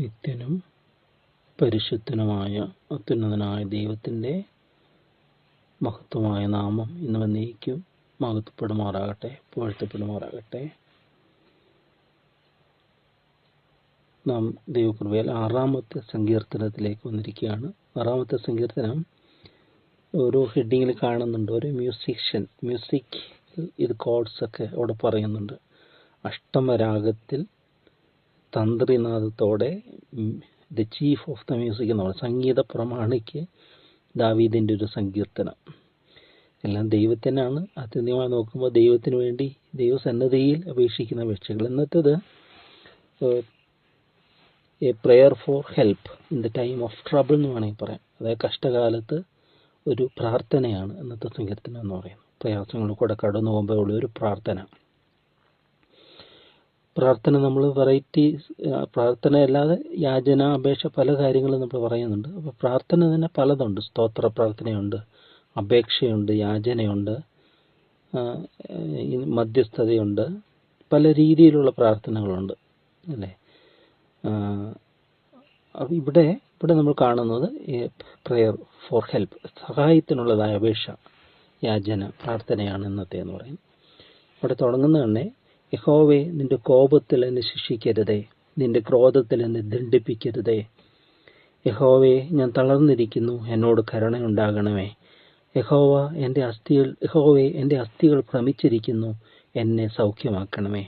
നിത്യനും പരിശുദ്ധനുമായ അത്യുന്നതനായ ദൈവത്തിൻ്റെ മഹത്വമായ നാമം ഇന്ന് എന്നേക്കും മഹത്വപ്പെടുമാറാകട്ടെ, പുകഴ്ത്തപ്പെടുമാറാകട്ടെ. നാം ദൈവകൃപയാൽ 6-ാമത്തെ സങ്കീർത്തനത്തിലേക്ക് വന്നിരിക്കുകയാണ്. 6-ാമത്തെ സങ്കീർത്തനം ഓരോ ഹെഡിങ്ങിൽ കാണുന്നുണ്ട്. ഒരു മ്യൂസിക് ഇത് കോഡ്സൊക്കെ അവിടെ പറയുന്നുണ്ട്. അഷ്ടമരാഗത്തിൽ തന്ത്രിനാദത്തോടെ the chief of the music എന്ന് പറയുന്നത് സംഗീത പ്രമാണിക്ക് ദാവീദിൻ്റെ ഒരു സങ്കീർത്തനം. എല്ലാം ദൈവത്തിനാണ്. ആത്യന്തികമായി നോക്കുമ്പോൾ ദൈവത്തിന് വേണ്ടി ദൈവസന്നദ്ധിയിൽ അപേക്ഷിക്കുന്ന അപേക്ഷകൾ. ഇന്നത്തേത് a prayer for help in the time of trouble എന്ന് വേണമെങ്കിൽ പറയാം. അതായത് കഷ്ടകാലത്ത് ഒരു പ്രാർത്ഥനയാണ് ഇന്നത്തെ സങ്കീർത്തനം എന്ന് പറയുന്നത്. പ്രയാസങ്ങളിൽ കൂടെ കടന്നു പോകുമ്പോൾ ഉള്ള ഒരു പ്രാർത്ഥന നമ്മൾ പ്രാർത്ഥന അല്ലാതെ യാചന, അപേക്ഷ പല കാര്യങ്ങളും നമ്മൾ പറയുന്നുണ്ട്. അപ്പോൾ പ്രാർത്ഥന തന്നെ പലതുണ്ട്. സ്തോത്ര പ്രാർത്ഥനയുണ്ട്, അപേക്ഷയുണ്ട്, യാചനയുണ്ട്, മധ്യസ്ഥതയുണ്ട്, പല രീതിയിലുള്ള പ്രാർത്ഥനകളുണ്ട് അല്ലേ. ഇവിടെ നമ്മൾ കാണുന്നത് പ്രെയർ ഫോർ ഹെൽപ്പ്, സഹായത്തിനുള്ളതായ അപേക്ഷ, യാചന, പ്രാർത്ഥനയാണ് ഇന്നത്തെ എന്ന് പറയുന്നത്. അവിടെ തുടങ്ങുന്നത് തന്നെ യഹോവേ, നിന്റെ കോപത്തിൽ എന്നെ ശിക്ഷിക്കരുതേ, നിന്റെ ക്രോധത്തിൽ എന്നെ ദണ്ഡിപ്പിക്കരുതേ. യഹോവേ, ഞാൻ തളർന്നിരിക്കുന്നു, എന്നോട് കരുണയുണ്ടാകണമേ. യഹോവേ, എൻ്റെ അസ്ഥികൾ ഭ്രമിച്ചിരിക്കുന്നു, എന്നെ സൗഖ്യമാക്കണമേ.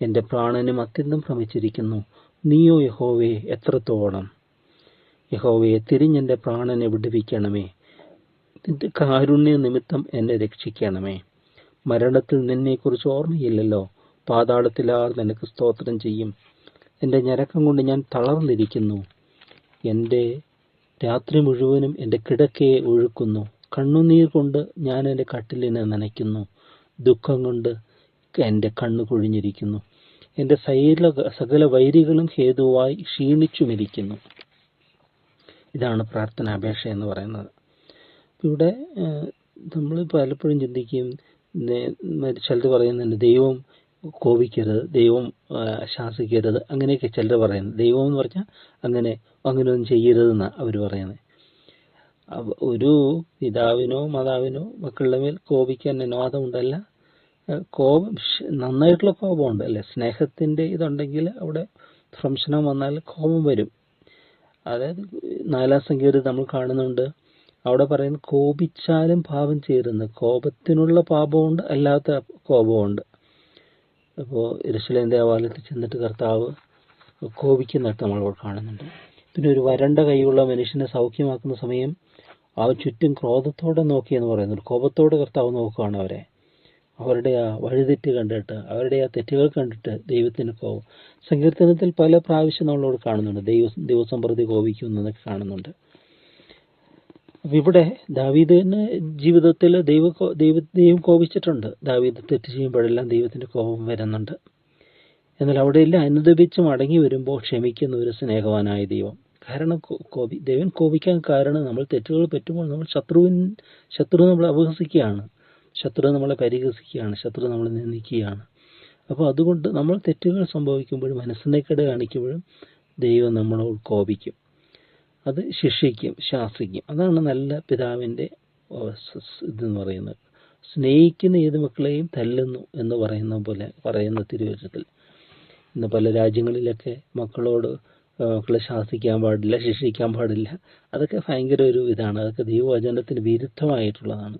എൻ്റെ പ്രാണനും അത്യന്തം ഭ്രമിച്ചിരിക്കുന്നു, നീയോ യഹോവേ എത്രത്തോളം. യഹോവയെ തിരിഞ്ഞെൻ്റെ പ്രാണനെ വിടുവിക്കണമേ. നിന്റെ കാരുണ്യ നിമിത്തം എന്നെ രക്ഷിക്കണമേ. മരണത്തിൽ നിന്നെക്കുറിച്ച് ഓർമ്മയില്ലല്ലോ, പാതാളത്തിലാർ നിനക്ക് സ്തോത്രം ചെയ്യും. എൻ്റെ ഞരക്കം കൊണ്ട് ഞാൻ തളർന്നിരിക്കുന്നു, എൻ്റെ രാത്രി മുഴുവനും എൻ്റെ കിടക്കയെ ഒഴുക്കുന്നു. കണ്ണുനീർ കൊണ്ട് ഞാൻ എൻ്റെ കട്ടിലിനെ നനയ്ക്കുന്നു, ദുഃഖം കൊണ്ട് എൻ്റെ കണ്ണു കുഴിഞ്ഞിരിക്കുന്നു. എൻ്റെ സകല വൈരികളും ഹേതുവായി ക്ഷീണിച്ചുമിരിക്കുന്നു. ഇതാണ് പ്രാർത്ഥനാപേക്ഷ എന്ന് പറയുന്നത്. ഇവിടെ നമ്മൾ പലപ്പോഴും ചിന്തിക്കും, ചിലർ പറയുന്നുണ്ട് ദൈവം കോപിക്കരുത്, ദൈവം ശാസിക്കരുത്, അങ്ങനെയൊക്കെ ചിലർ പറയുന്നത്. ദൈവം എന്ന് പറഞ്ഞാൽ അങ്ങനെയൊന്നും ചെയ്യരുതെന്നാണ് അവർ പറയുന്നത്. ഒരു പിതാവിനോ മാതാവിനോ മക്കളുടെ മേൽ കോപിക്കാൻ അനുവാദമുണ്ടല്ല. കോപം നന്നായിട്ടുള്ള കോപമുണ്ട് അല്ലേ. സ്നേഹത്തിൻ്റെ ഇതുണ്ടെങ്കിൽ അവിടെ ഭ്രംശനം വന്നാൽ കോപം വരും. അതായത് 4-ാം സങ്കീർത്തനത്തിൽ നമ്മൾ കാണുന്നുണ്ട്, അവിടെ പറയുന്നത് കോപിച്ചാലും പാപം ചെയ്യരുതെന്ന്. കോപത്തിനുള്ള പാപമുണ്ട്, അല്ലാത്ത കോപമുണ്ട്. അപ്പോൾ യെരൂശലേം ദേവാലയത്തിൽ ചെന്നിട്ട് കർത്താവ് കോപിക്കുന്നതായിട്ട് നമ്മൾ കാണുന്നുണ്ട്. പിന്നെ ഒരു വരണ്ട കൈയുള്ള മനുഷ്യനെ സൗഖ്യമാക്കുന്ന സമയം അവർ ചുറ്റും ക്രോധത്തോടെ നോക്കിയെന്ന് പറയുന്നുണ്ട്. കോപത്തോടെ കർത്താവ് നോക്കുകയാണ് അവരുടെ ആ വഴിതെറ്റ് കണ്ടിട്ട്, അവരുടെ ആ തെറ്റുകൾ കണ്ടിട്ട് ദൈവത്തിന് കോപം. സങ്കീർത്തനത്തിൽ പല പ്രാവശ്യം നമ്മളോട് കാണുന്നുണ്ട് ദിവസം പ്രതി കോപിക്കുന്നതൊക്കെ കാണുന്നുണ്ട്. അപ്പം ഇവിടെ ദാവീദിന് ജീവിതത്തിൽ ദൈവം കോപിച്ചിട്ടുണ്ട്. ദാവീദ് തെറ്റ് ചെയ്യുമ്പോഴെല്ലാം ദൈവത്തിൻ്റെ കോപം വരുന്നുണ്ട്. എന്നാൽ അവിടെയെല്ലാം അനുദപിച്ച് മടങ്ങി വരുമ്പോൾ ക്ഷമിക്കുന്ന ഒരു സ്നേഹവാനായ ദൈവം. കാരണം ദൈവം കോപിക്കാൻ കാരണം നമ്മൾ തെറ്റുകൾ പറ്റുമ്പോൾ നമ്മൾ ശത്രു നമ്മളെ അപഹസിക്കുകയാണ്, ശത്രു നമ്മളെ പരിഹസിക്കുകയാണ്, ശത്രു നമ്മളെ നിന്ദിക്കുകയാണ്. അപ്പോൾ അതുകൊണ്ട് നമ്മൾ തെറ്റുകൾ സംഭവിക്കുമ്പോഴും മനസ്സിനേക്കട് കാണിക്കുമ്പോഴും ദൈവം നമ്മളോട് കോപിക്കും, അത് ശിക്ഷിക്കും, ശാസിക്കും. അതാണ് നല്ല പിതാവിൻ്റെ ഇതെന്ന് പറയുന്നത്. സ്നേഹിക്കുന്ന ഏത് മക്കളെയും തല്ലുന്നു എന്ന് പറയുന്ന പോലെ പറയുന്ന തിരുവചനത്തിൽ. ഇന്ന് പല രാജ്യങ്ങളിലൊക്കെ മക്കളെ ശാസിക്കാൻ പാടില്ല, ശിക്ഷിക്കാൻ പാടില്ല. അതൊക്കെ ഭയങ്കര ഒരു ഇതാണ്. അതൊക്കെ ദൈവവചനത്തിന് വിരുദ്ധമായിട്ടുള്ളതാണ്.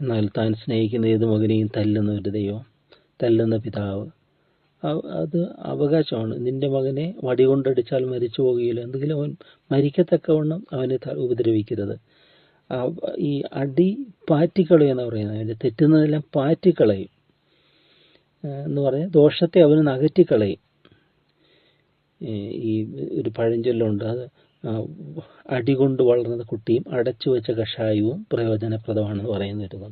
എന്നാൽ താൻ സ്നേഹിക്കുന്ന ഏത് മകനെയും തല്ലുന്ന ഒരു ദൈവം, തല്ലുന്ന പിതാവ്, അത് അവകാശമാണ്. നിന്റെ മകനെ വടി കൊണ്ടടിച്ചാൽ മരിച്ചു പോകുകയില്ല, എന്തെങ്കിലും അവൻ മരിക്കത്തക്കവണ്ണം അവനെ ഉപദ്രവിക്കരുത്. ഈ അടി പാറ്റിക്കളയും എന്ന് പറയുന്നത്, അവൻ്റെ തെറ്റുന്നതെല്ലാം പാറ്റിക്കളയും എന്ന് പറഞ്ഞാൽ ദോഷത്തെ അവന് അകറ്റിക്കളയും. ഈ ഒരു പഴഞ്ചൊല്ലുണ്ട്, അത് അടികൊണ്ട് വളർന്ന കുട്ടിയും അടച്ചു വെച്ച കഷായവും പ്രയോജനപ്രദമാണെന്ന് പറയുന്നുണ്ട്.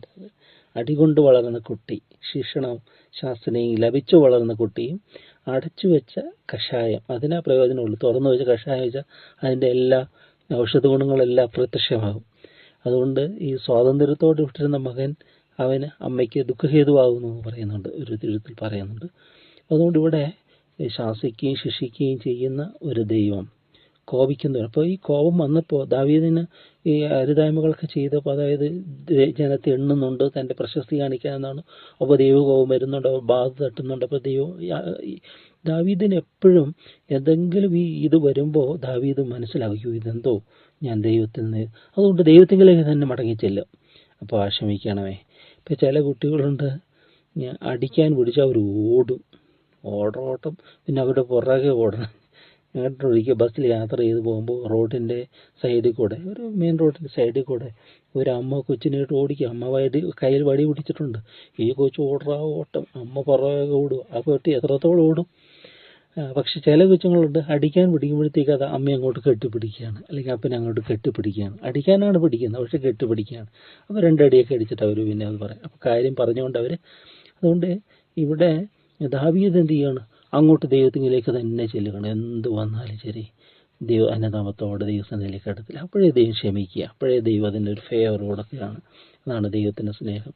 അടികൊണ്ട് വളർന്ന കുട്ടി, ശിക്ഷണവും ശാസ്ത്രയും ലഭിച്ചു വളർന്ന കുട്ടിയും അടച്ചു വെച്ച കഷായം, അതിനാ പ്രയോജനമുള്ളൂ. തുറന്നു വെച്ച കഷായം വെച്ചാൽ അതിൻ്റെ എല്ലാ ഔഷധ ഗുണങ്ങളെല്ലാം അപ്രത്യക്ഷമാകും. അതുകൊണ്ട് ഈ സ്വാതന്ത്ര്യത്തോടെ വിട്ടിരുന്ന മകൻ അവന് അമ്മയ്ക്ക് ദുഃഖഹേതുവാകുന്നു എന്ന് പറയുന്നുണ്ട്, ഒരു തിരുത്തിൽ പറയുന്നുണ്ട്. അതുകൊണ്ട് ഇവിടെ ശാസിക്കുകയും ശിക്ഷിക്കുകയും ചെയ്യുന്ന ഒരു ദൈവം, കോപിക്കുന്നവർ. അപ്പോൾ ഈ കോപം വന്നപ്പോൾ ദാവീദിന് ഈ അരുതായ്മകളൊക്കെ ചെയ്തപ്പോൾ, അതായത് ജനത്തെ എണ്ണുന്നുണ്ട്, തൻ്റെ പ്രശസ്തി കാണിക്കാമെന്നാണ്. അപ്പോൾ ദൈവകോപം വരുന്നുണ്ട്, അവർ ബാധ തട്ടുന്നുണ്ട്. അപ്പോൾ ദാവീദിന് എപ്പോഴും എന്തെങ്കിലും ഇത് വരുമ്പോൾ ദാവീദ് മനസ്സിലാക്കും, ഇതെന്തോ ഞാൻ ദൈവത്തിൽ നിന്ന്, അതുകൊണ്ട് ദൈവത്തിലേക്ക് തന്നെ മടങ്ങിച്ചെല്ലും. അപ്പോൾ ക്ഷമിക്കണമേ. ഇപ്പോൾ ചില കുട്ടികളുണ്ട്, അടിക്കാൻ പിടിച്ചാൽ അവർ ഓട്ടം, പിന്നെ അവരുടെ പുറകെ ഓടണം. ഞങ്ങളുടെ ഒരിക്കൽ ബസ്സിൽ യാത്ര ചെയ്ത് പോകുമ്പോൾ റോഡിൻ്റെ സൈഡിൽ കൂടെ, ഒരു മെയിൻ റോഡിൻ്റെ സൈഡിൽ കൂടെ ഒരു അമ്മ കൊച്ചിനായിട്ട് ഓടിക്കുക. അമ്മ കയ്യിൽ വടി പിടിച്ചിട്ടുണ്ട്. ഈ കൊച്ചു ഓട്ടം, അമ്മ പുറകെ ഓടുക. ആ കുട്ടി എത്രത്തോളം ഓടും? പക്ഷെ ചില കൊച്ചുങ്ങളുണ്ട്, അടിക്കാൻ പിടിക്കുമ്പോഴത്തേക്ക് അത് അമ്മ അങ്ങോട്ട് കെട്ടിപ്പിടിക്കുകയാണ്, അല്ലെങ്കിൽ അപ്പനെ അങ്ങോട്ട് കെട്ടിപ്പിടിക്കുകയാണ്. അടിക്കാനാണ് പിടിക്കുന്നത്, പക്ഷെ കെട്ടിപ്പിടിക്കുകയാണ്. അപ്പോൾ രണ്ടടിയൊക്കെ അടിച്ചിട്ട് അവർ പിന്നെ അത് പറയും. അപ്പോൾ കാര്യം പറഞ്ഞുകൊണ്ട് അതുകൊണ്ട് ഇവിടെ ദാവീദ് എന്ത് ചെയ്യാണ്? അങ്ങോട്ട് ദൈവത്തിലേക്ക് തന്നെ ചെല്ലുകയാണ്. എന്ത് വന്നാലും ശരി, അനുതാപത്തോടെ ദൈവസന്നിധിയിലേക്ക് അടുത്തില്ല. അപ്പോഴേ ദൈവം ക്ഷമിക്കുക, അപ്പോഴേ ദൈവം അതിൻ്റെ ഒരു ഫേവർ കൊടുക്കുകയാണ്. അതാണ് ദൈവത്തിൻ്റെ സ്നേഹം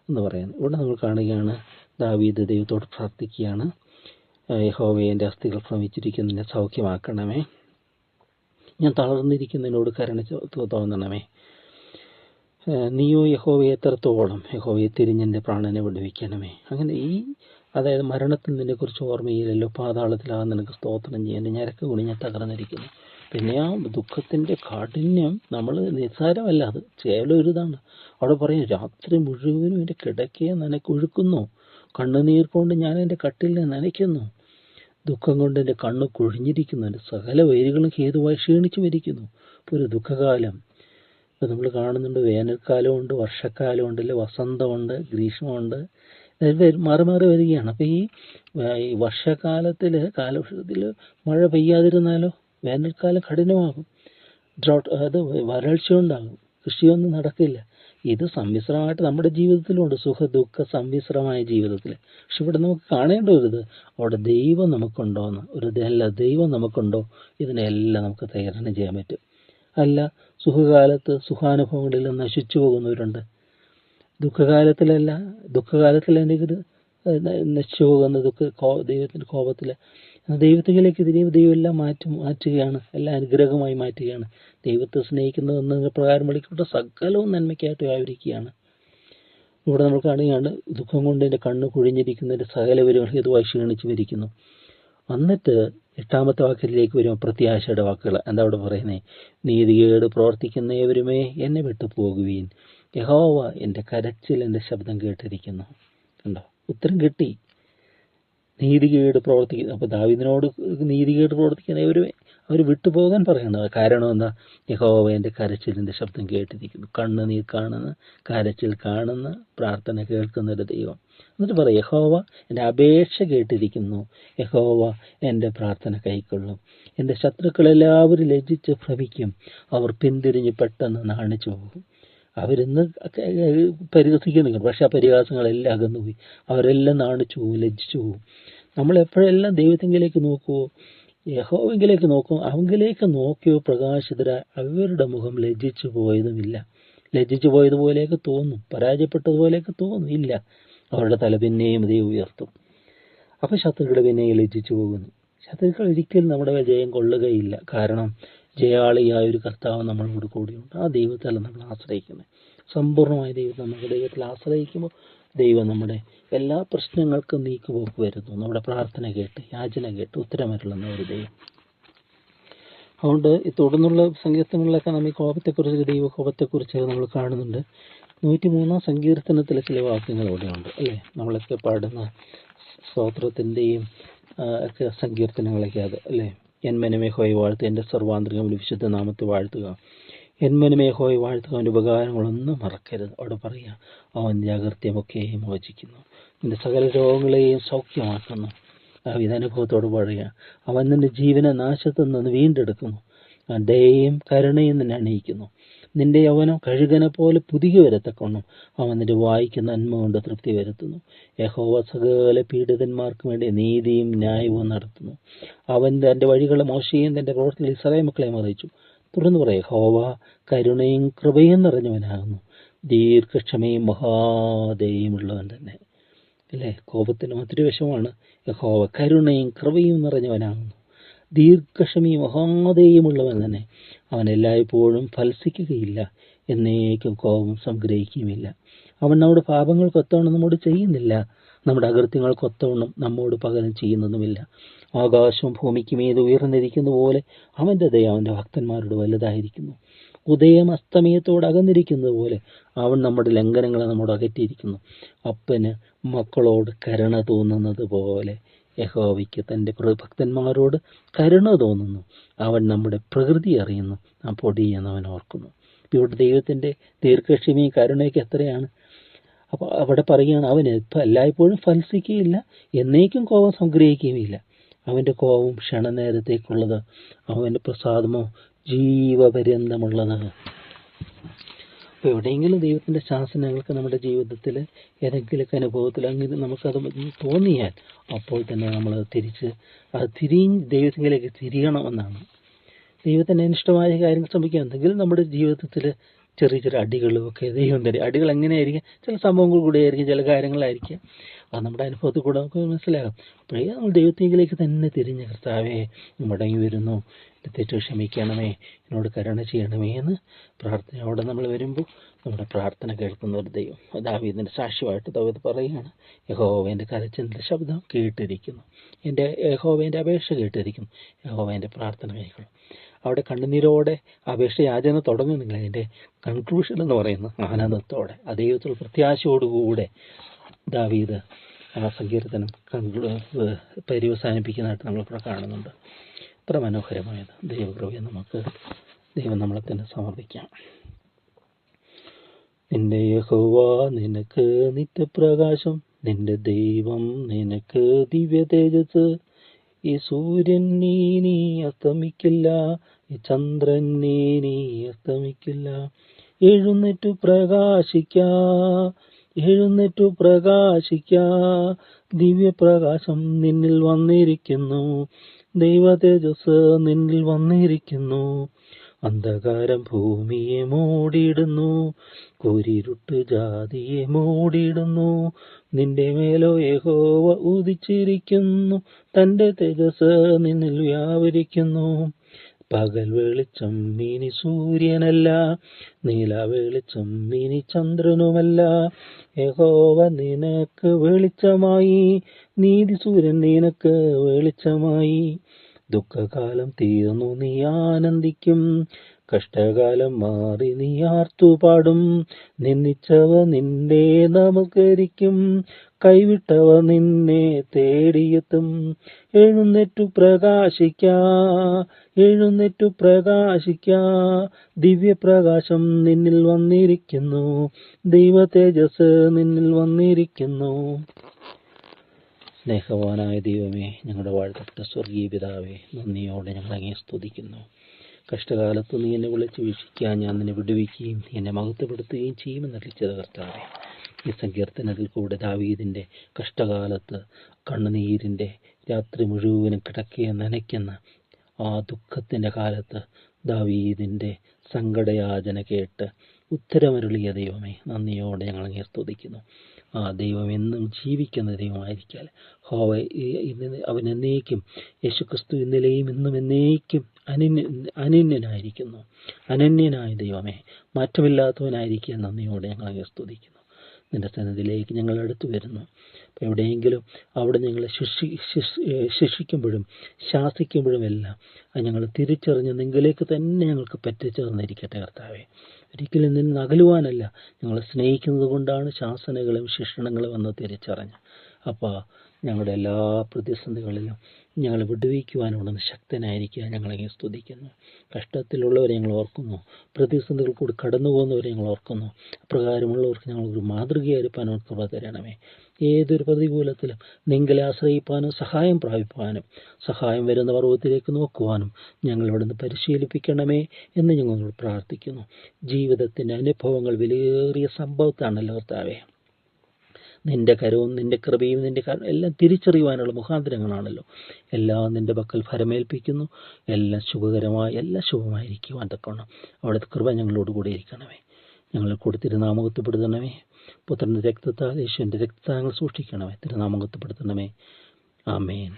എന്ന് പറയുന്നത്. ഇവിടെ നമ്മൾ കാണുകയാണ്, ദാവീദ് ദൈവത്തോട് പ്രാർത്ഥിക്കുകയാണ്, യഹോവേ, എൻ്റെ അസ്ഥികൾ ഭ്രമിച്ചിരിക്കുന്നതിനെ സൗഖ്യമാക്കണമേ, ഞാൻ തളർന്നിരിക്കുന്നതിനോട് കരുണ തോന്നണമേ. നീയോ യഹോവയെ എത്രത്തോളം, യഹോവയെ തിരിഞ്ഞെൻ്റെ പ്രാണനെ വിടുവിക്കണമേ. അങ്ങനെ അതായത് മരണത്തിൽ നിന്നെക്കുറിച്ച് ഓർമ്മയില്ലല്ലോ, പാതാളത്തിലാ നിനക്ക് സ്തോത്രം ചെയ്യാൻ, ഞരക്ക് കുണിഞ്ഞ തകർന്നിരിക്കുന്നു. പിന്നെ ആ ദുഃഖത്തിൻ്റെ കാഠിന്യം നമ്മൾ നിസ്സാരമല്ല, അത് കേവലം ഒരു ഇതാണ്. അവിടെ പറയും, രാത്രി മുഴുവനും എൻ്റെ കിടക്കയെ നനക്കൊഴുക്കുന്നു, കണ്ണുനീർ കൊണ്ട് ഞാൻ എൻ്റെ കട്ടിലിനെ നനയ്ക്കുന്നു, ദുഃഖം കൊണ്ട് എൻ്റെ കണ്ണ് കുഴിഞ്ഞിരിക്കുന്നു, എൻ്റെ സകല വൈരികളും ഹേതുവായി ക്ഷീണിച്ചു മരിക്കുന്നു. ഇപ്പോൾ ഒരു ദുഃഖകാലം ഇപ്പോൾ നമ്മൾ കാണുന്നുണ്ട്. വേനൽക്കാലമുണ്ട്, വർഷക്കാലമുണ്ട്, അല്ലെ വസന്തമുണ്ട്, ഗ്രീഷ്മമുണ്ട്, മാറി മാറി വരികയാണ്. അപ്പോൾ ഈ കാലവർഷത്തിൽ മഴ പെയ്യാതിരുന്നാലോ വേനൽക്കാലം കഠിനമാകും, അത് വരൾച്ച ഉണ്ടാകും, കൃഷിയൊന്നും നടക്കില്ല. ഇത് സമ്മിശ്രമായിട്ട് നമ്മുടെ ജീവിതത്തിലുണ്ട്, സുഖ ദുഃഖ സമ്മിശ്രമായ ജീവിതത്തിൽ. പക്ഷെ ഇവിടെ നമുക്ക് കാണേണ്ട ഒരു അവിടെ ദൈവം നമുക്കുണ്ടോയെന്ന്, ദൈവം നമുക്കുണ്ടോ, ഇതിനെല്ലാം നമുക്ക് തരണം ചെയ്യാൻ പറ്റും. അല്ല, സുഖാനുഭവങ്ങളിൽ നശിച്ചു പോകുന്നവരുണ്ട്, ദുഃഖകാലത്തിൽ എന്തെങ്കിലും നശിച്ചു പോകുന്ന ദൈവത്തിൻ്റെ കോപത്തിൽ ദൈവത്തിലേക്ക് ദൈവം എല്ലാം മാറ്റുകയാണ്, എല്ലാം അനുഗ്രഹമായി മാറ്റുകയാണ്. ദൈവത്തെ സ്നേഹിക്കുന്നതെന്ന പ്രകാരം വിളിക്കപ്പെട്ട സകലവും നന്മയ്ക്കായിട്ട് വ്യാപരിക്കുകയാണ്. ഇവിടെ നമ്മൾ കാണുകയാണ്, ദുഃഖം കൊണ്ട് എൻ്റെ കണ്ണ് കുഴിഞ്ഞിരിക്കുന്നതിൻ്റെ സകലവരും ഹേതുവായി ക്ഷീണിച്ചു വരിക്കുന്നു. എന്നിട്ട് 8ാമത്തെ വാക്യത്തിലേക്ക് വരുമ്പോൾ പ്രത്യാശയുടെ വാക്കുകൾ എന്താ അവിടെ പറയുന്നത്? നീതികേട് പ്രവർത്തിക്കുന്നവരുമേ എന്നെ വിട്ടു പോകുവീൻ, യഹോവ എൻ്റെ കരച്ചിൽ എൻ്റെ ശബ്ദം കേട്ടിരിക്കുന്നു. കണ്ടോ, ഉത്തരം കിട്ടി. നീതികേട് പ്രവർത്തിക്കുന്നു. അപ്പോൾ ദാവീദിനോട് നീതികേട് പ്രവർത്തിക്കുന്നവരുമേ അവർ വിട്ടുപോകാൻ പറയണത്. കാരണം എന്താ? യഹോവ എൻ്റെ കരച്ചിലിൻ്റെ ശബ്ദം കേട്ടിരിക്കുന്നു. കണ്ണുനീർ കാണുന്ന, കരച്ചിൽ കാണുന്ന, പ്രാർത്ഥന കേൾക്കുന്ന ഒരു ദൈവം. എന്നിട്ട് പറയും, യഹോവ എൻ്റെ അപേക്ഷ കേട്ടിരിക്കുന്നു, യഹോവ എൻ്റെ പ്രാർത്ഥന കൈക്കൊള്ളും. എൻ്റെ ശത്രുക്കളെല്ലാവരും ലജ്ജിച്ച് ഭ്രമിക്കും, അവർ പിന്തിരിഞ്ഞ് പെട്ടെന്ന് നാണിച്ചു പോകും. അവരിന്ന് പരിഹസിക്കുന്നുണ്ട്, പക്ഷെ ആ പരിഹാസങ്ങളെല്ലാം അകന്നുപോയി, അവരെല്ലാം നാണിച്ചു പോകും, ലജ്ജിച്ചു പോകും. നമ്മളെപ്പോഴെല്ലാം ദൈവത്തിങ്കിലേക്ക് നോക്കുമോ, യഹോവെങ്കിലേക്ക് നോക്കും, അവങ്കിലേക്ക് നോക്കിയോ പ്രകാശിതരായ അവരുടെ മുഖം ലജ്ജിച്ചു പോയതുമില്ല. ലജ്ജിച്ചു പോയതുപോലെയൊക്കെ തോന്നും, പരാജയപ്പെട്ടതുപോലെയൊക്കെ തോന്നും, ഇല്ല, അവരുടെ തല പിന്നെയും ദൈവം ഉയർത്തും. അപ്പം ശത്രുക്കൾ പിന്നെയും ലജ്ജിച്ചു പോകുന്നു. ശത്രുക്കൾ ഒരിക്കലും നമ്മുടെ ജയം കൊള്ളുകയില്ല. കാരണം ജയാളിയായ ഒരു കർത്താവ് നമ്മളോട് കൂടിയുണ്ട്. ആ ദൈവത്തെല്ലാം നമ്മൾ ആശ്രയിക്കുന്നത്, സമ്പൂർണ്ണമായ നമുക്ക് ദൈവത്തിൽ ആശ്രയിക്കുമ്പോൾ ദൈവം നമ്മുടെ എല്ലാ പ്രശ്നങ്ങൾക്കും നീക്കുപോക്ക് വരുന്നു. നമ്മുടെ പ്രാർത്ഥന കേട്ട്, യാചന കേട്ട് ഉത്തരമരുളുന്ന ഒരു ദൈവം. അതുകൊണ്ട് തുടർന്നുള്ള സങ്കീർത്തനങ്ങളിലൊക്കെ നമ്മൾ ഈ കോപത്തെക്കുറിച്ച്, ദൈവകോപത്തെക്കുറിച്ച് നമ്മൾ കാണുന്നുണ്ട്. 103-ാം സങ്കീർത്തനത്തിലെ ചില വാക്യങ്ങൾ ഇവിടെയുണ്ട്, അല്ലേ? നമ്മളൊക്കെ പാടുന്ന സ്തോത്രത്തിൻ്റെയും ഒക്കെ സങ്കീർത്തനങ്ങളൊക്കെ അത്, അല്ലേ? എന്മനമേ യഹോവയെ വാഴ്ത്തുക, എൻ്റെ സർവാന്തരികമുള്ള വിശുദ്ധ നാമത്തെ വാഴ്ത്തുക. എന്മനമേ യഹോവയെ വാഴ്ത്തുക, അവൻ്റെ ഉപകാരങ്ങളൊന്നും മറക്കരുത്. അവിടെ പറയുക, അവൻ അകൃത്യമൊക്കെയും മോചിക്കുന്നു, നിൻ്റെ സകല രോഗങ്ങളെയും സൗഖ്യമാക്കുന്നു. ഇതനുഭവത്തോട് പറയുക, അവൻ നിൻ്റെ ജീവനെ നാശത്തിൽ നിന്ന് വീണ്ടെടുക്കുന്നു, ദയയും കരുണയും നിന്നെ അണിയിക്കുന്നു. നിന്റെ യൗവനം കഴുകനെ പോലെ പുതുകി വരത്തക്കൊള്ളും, അവൻ നിന്റെ വായിക്ക് നന്മ കൊണ്ട് തൃപ്തി വരുത്തുന്നു. യഹോവ സകല പീഡിതന്മാർക്ക് വേണ്ടി നീതിയും ന്യായവും നടത്തുന്നു. അവൻ തൻ്റെ വഴികളെ മോശയെയും തൻ്റെ പ്രവർത്തികൾ ഇസ്രായേൽ മക്കളെയും അറിയിച്ചു. തുടർന്ന് പറയാം, യഹോവ കരുണയും കൃപയും നിറഞ്ഞവനാകുന്നു, ദീർഘക്ഷമയും മഹാദയയും ഉള്ളവൻ തന്നെ. അല്ലേ? കോപത്തിന് മറ്റൊരു വശമാണ് യഹോവ കരുണയും കൃപയും നിറഞ്ഞവനാകുന്നു, ദീർഘക്ഷമയും മഹാദയയുമുള്ളവൻ തന്നെ. അവൻ എല്ലായ്പ്പോഴും ഫലസിക്കുകയില്ല, എന്നേക്കും കോപം സംഗ്രഹിക്കുകയുമില്ല. അവൻ നമ്മുടെ പാപങ്ങൾക്കൊത്തവണ്ണം നമ്മോട് ചെയ്യുന്നില്ല, നമ്മുടെ അകൃത്യങ്ങൾക്കൊത്തവണ്ണം നമ്മോട് പകരം ചെയ്യുന്നതുമില്ല. ആകാശവും ഭൂമിക്കും ഏത് ഉയർന്നിരിക്കുന്ന പോലെ അവൻ്റെ ദയ അവൻ്റെ ഭക്തന്മാരോട് വലുതായിരിക്കുന്നു. ഉദയം അസ്തമയത്തോട് അകന്നിരിക്കുന്നത് പോലെ അവൻ നമ്മുടെ ലംഘനങ്ങളെ നമ്മോട് അകറ്റിയിരിക്കുന്നു. അപ്പന് മക്കളോട് കരുണ തോന്നുന്നത് പോലെ യഹോവയ്ക്ക് തൻ്റെ ഭക്തന്മാരോട് കരുണ തോന്നുന്നു. അവൻ നമ്മുടെ പ്രകൃതി അറിയുന്നു, നാം പൊടിയെന്ന് അവൻ ഓർക്കുന്നു. ഇവിടെ ദൈവത്തിൻ്റെ ദീർഘക്ഷമയും കരുണയൊക്കെ എത്രയാണ്! അപ്പോൾ അവിടെ പറയുകയാണ്, അവൻ എല്ലായ്പ്പോഴും ഫലസിക്കുകയില്ല, എന്നേക്കും കോപം സംഗ്രഹിക്കുകയുമില്ല. അവൻ്റെ കോപം ക്ഷണനേരത്തേക്കുള്ളത്, അവൻ്റെ പ്രസാദമോ ജീവപര്യന്തമുള്ളതാണ്. അപ്പോൾ എവിടെയെങ്കിലും ദൈവത്തിൻ്റെ ശാസനകൾക്ക് നമ്മുടെ ജീവിതത്തിൽ ഏതെങ്കിലുമൊക്കെ അനുഭവത്തിൽ അങ്ങനെ നമുക്കത് തോന്നിയാൽ അപ്പോൾ തന്നെ നമ്മൾ ദൈവത്തിലേക്ക് തിരിയണമെന്നാണ്. ദൈവത്തിന് അനിഷ്ടമായ കാര്യങ്ങൾ സംഭവിക്കുക, എന്തെങ്കിലും നമ്മുടെ ജീവിതത്തിൽ ചെറിയ ചെറിയ അടികളൊക്കെ ദൈവം തരും. അടികൾ എങ്ങനെയായിരിക്കും? ചില സംഭവങ്ങൾ കൂടെ ആയിരിക്കും, ചില കാര്യങ്ങളായിരിക്കും. അത് നമ്മുടെ അനുഭവത്തിൽ കൂടെ നമുക്ക് മനസ്സിലാകും. അപ്പോഴേ നമ്മൾ ദൈവത്തിലേക്ക് തന്നെ തിരിഞ്ഞ്, കർത്താവേ മടങ്ങി വരുന്നു, തെറ്റ് ക്ഷമിക്കണമേ, എന്നോട് കരുണ ചെയ്യണമേ എന്ന് പ്രാർത്ഥനയോടെ നമ്മൾ വരുമ്പോൾ നമ്മുടെ പ്രാർത്ഥന കേൾക്കുന്ന ഒരു ദൈവം. ദാവീദിൻ്റെ സാക്ഷ്യമായിട്ട് ദാവീദ് പറയുകയാണ്, യഹോവയുടെ കരച്ചിലിൻ്റെ ശബ്ദം കേട്ടിരിക്കുന്നു, യഹോവയുടെ അപേക്ഷ കേട്ടിരിക്കുന്നു, യഹോവയുടെ പ്രാർത്ഥന കേൾക്കണം. അവിടെ കണ്ണുനീരോടെ അപേക്ഷ യാചന തുടങ്ങുന്നില്ല. അതിൻ്റെ കൺക്ലൂഷൻ എന്ന് പറയുന്നത് ആനന്ദത്തോടെ, ദൈവത്തിലുള്ള പ്രത്യാശയോടുകൂടെ ദാവീദ് ആ സങ്കീർത്തനം പര്യവസാനിപ്പിക്കുന്നതായിട്ട് നമ്മളിവിടെ കാണുന്നുണ്ട്. എത്ര മനോഹരമായത്! ദൈവകൃപയെ ദൈവം നമ്മളെ തന്നെ സമർപ്പിക്കാം. നിന്റെ യഹോവ നിനക്ക് നിത്യപ്രകാശം, നിന്റെ ദൈവം നിനക്ക് ദിവ്യ തേജസ്. ഈ സൂര്യൻ നീ അസ്തമിക്കില്ല, ഈ ചന്ദ്രൻ നീ അസ്തമിക്കില്ല. എഴുന്നേറ്റു പ്രകാശിക്ക, ദിവ്യപ്രകാശം നിന്നിൽ വന്നിരിക്കുന്നു, ദൈവ തേജസ് നിന്നിൽ വന്നിരിക്കുന്നു. അന്ധകാരം ഭൂമിയെ മൂടിയിടുന്നു, കൂരിരുട്ട് ജാതിയെ മൂടിയിടുന്നു. നിന്റെ മേലോ യഹോവ ഉദിച്ചിരിക്കുന്നു, തൻ്റെ തേജസ് നിന്നിൽ വ്യാപരിക്കുന്നു. പകൽ വെളിച്ചം ഇനി സൂര്യനല്ല, നീല വെളിച്ചം ഇനി ചന്ദ്രനുമല്ല. യഹോവ നിനക്ക് വെളിച്ചമായി, നീതി സൂര്യൻ നിനക്ക് വെളിച്ചമായി. ദുഃഖകാലം തീർന്നു നീ ആനന്ദിക്കും, കഷ്ടകാലം മാറി നീ ആർത്തുപാടും. നിന്ദിച്ചവ നിന്നെ നമസ്കരിക്കും, കൈവിട്ടവ നിന്നെ തേടിയെത്തും. എഴുന്നേറ്റു പ്രകാശിക്ക, ദിവ്യപ്രകാശം നിന്നിൽ വന്നിരിക്കുന്നു, ദൈവ തേജസ് നിന്നിൽ വന്നിരിക്കുന്നു. സ്നേഹവാനായ ദൈവമേ, ഞങ്ങളുടെ വാഴ്ത്തപ്പെട്ട സ്വർഗീയ പിതാവേ, നന്ദിയോടെ ഞങ്ങൾ അങ്ങേ സ്തുതിക്കുന്നു. കഷ്ടകാലത്ത് നീ എന്നെ വിളിച്ച് വീക്ഷിക്കാൻ ഞാൻ നിന്നെ വിടുവിക്കുകയും നീ എന്നെ മഹത്വപ്പെടുത്തുകയും ചെയ്യുമെന്ന് അറിയിച്ചത് കർത്താവേ. ഈ സങ്കീർത്തനത്തിൽ കൂടെ ദാവീദിൻ്റെ കഷ്ടകാലത്ത് കണ്ണുനീരിൻ്റെ രാത്രി മുഴുവനും കിടക്കുകയെ നനയ്ക്കുന്ന ആ ദുഃഖത്തിൻ്റെ കാലത്ത് ദാവീദിൻ്റെ സങ്കടയാചന കേട്ട് ഉത്തരമരുളിയ ദൈവമേ, നന്ദിയോടെ ഞങ്ങൾ അങ്ങേ സ്തുതിക്കുന്നു. ആ ദൈവം എന്നും ജീവിക്കുന്ന ദൈവമായിരിക്കാൽ അവൻ എന്നേക്കും യേശുക്രിസ്തു ഇന്നലെയും ഇന്നും എന്നേക്കും അനന്യനായ ദൈവമേ, മാറ്റമില്ലാത്തവനായിരിക്കാൻ നന്ദിയോടെ ഞങ്ങൾ അങ്ങേ സ്തുതിക്കുന്നു. നിൻ്റെ സന്നിധിയിലേക്ക് ഞങ്ങൾ അടുത്തു വരുന്നു. അപ്പോൾ എവിടെയെങ്കിലും അവിടെ ഞങ്ങളെ ശിക്ഷിക്കുമ്പോഴും ശാസിക്കുമ്പോഴും എല്ലാം അത് ഞങ്ങൾ തിരിച്ചറിഞ്ഞ് നിങ്ങളിലേക്ക് തന്നെ ഞങ്ങൾക്ക് പറ്റിച്ചേർന്നിരിക്കട്ടെ കർത്താവേ. ഒരിക്കലും നിന്ന് അകലുവാനല്ല, ഞങ്ങളെ സ്നേഹിക്കുന്നത് കൊണ്ടാണ് ശാസനകളും ശിക്ഷണങ്ങളും എന്ന് തിരിച്ചറിഞ്ഞ് അപ്പോൾ ഞങ്ങളുടെ എല്ലാ പ്രതിസന്ധികളിലും ഞങ്ങളെ വിടുവിക്കുവാനുള്ള ശക്തനായിരിക്കുക ഞങ്ങളെ സ്തുതിക്കുന്നു. കഷ്ടത്തിലുള്ളവരെ ഞങ്ങൾ ഓർക്കുന്നു, പ്രതിസന്ധികൾ കൂടി കടന്നു പോകുന്നവരെ ഞങ്ങൾ ഓർക്കുന്നു. അപ്രകാരമുള്ളവർക്ക് ഞങ്ങളൊരു മാതൃകയായിരിക്കാനോ കൃപ തരണമേ. ഏതൊരു പ്രതികൂലത്തിലും നിങ്ങളെ ആശ്രയിപ്പാനും സഹായം പ്രാപിപ്പാനും സഹായം വരുന്ന പർവ്വതത്തിലേക്ക് നോക്കുവാനും ഞങ്ങൾ ഇവിടുന്ന് പരിശീലിപ്പിക്കണമേ എന്ന് ഞങ്ങൾ പ്രാർത്ഥിക്കുന്നു. ജീവിതത്തിൻ്റെ അനുഭവങ്ങൾ വിലയേറിയ സംഭവത്താണല്ലോ കർത്താവേ. നിൻ്റെ കരവും നിൻ്റെ കൃപയും നിൻ്റെ എല്ലാം തിരിച്ചറിയുവാനുള്ള മുഖാന്തരങ്ങളാണല്ലോ. എല്ലാം നിൻ്റെ പക്കൽ ഫലമേൽപ്പിക്കുന്നു. എല്ലാം ശുഭമായിരിക്കുവാൻ തക്കവണ്ണം അവിടുത്തെ കൃപ ഞങ്ങളോട് കൂടെ ഇരിക്കണമേ. ഞങ്ങളെ കൂടി തിരുനാമകത്വപ്പെടുത്തണമേ. പുത്രൻ്റെ രക്തത്താൽ, യേശുവിൻ്റെ രക്തത്താൽ സൂക്ഷിക്കണമേ. തിരുനാമം മഹത്വപ്പെടുത്തണമേ. ആമേൻ.